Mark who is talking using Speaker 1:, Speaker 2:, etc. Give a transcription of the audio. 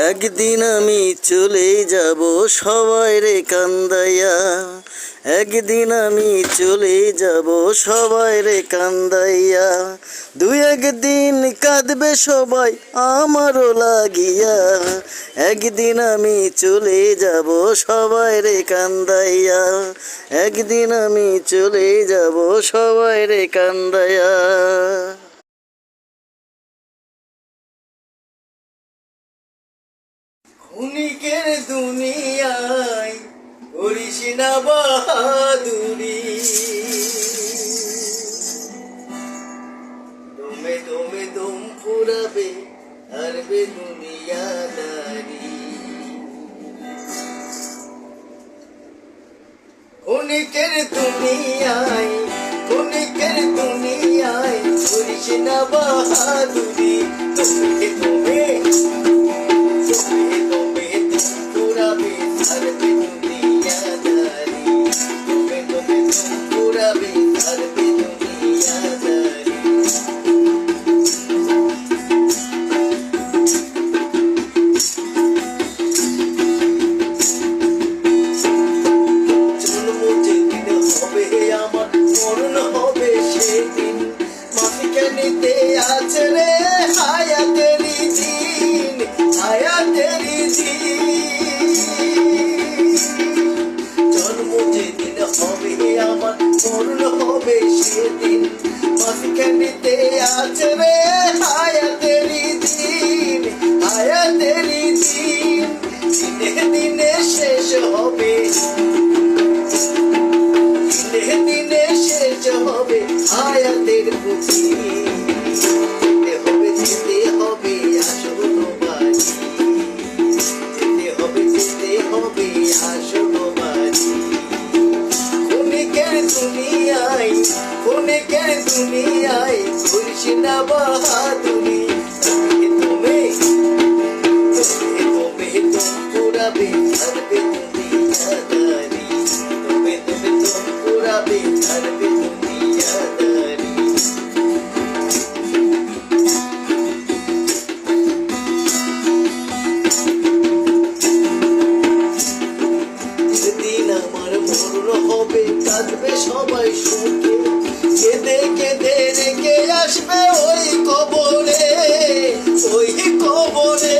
Speaker 1: একদিন আমি চলে যাব সবাই রে কান্দাইয়া, একদিন আমি চলে যাব সবাই রে কান্দাইয়া, দুই একদিন কাঁদবে সবাই আমারও লাগিয়া, একদিন আমি চলে যাব সবাই রে কান্দাইয়া, একদিন আমি চলে যাব সবাই রে কান্দাইয়া। ক্ষণিকের দুনিয়ায় করিস না বাহাদুরি, দমে দমে দম ফুরাবে হারবে দুনিয়াদারি। ক্ষণিকের দুনিয়ায় করিস না বাহাদুরি, দমে দমে আছে রে হায়াতেরি দিন, হায়াতেরি দিন। জন্ম যেদিন হবে আমার মরণ হবে সেদিন, মাঝখানেতে আছে রে হায়াতেরি দিন, হায়াতেরি দিন। দিনে দিনে শেষ হবে, দিনে দিনে শেষ হবে হায়াতের পুঁথি। ক্ষণিকের দুনিয়ায় করিস না বাহাদুরি, দমে দমে দম ফুরাবে হারবে দুনিয়াদারি, দমে দমে দম ফুরাবে হারবে দুনিয়াদারি। যেদিন আমার মরণ হবে কাঁদবে সবাই সুখে, কেঁদে কেঁদে রেখে আসবে ওই কবরে, ওই কবরে।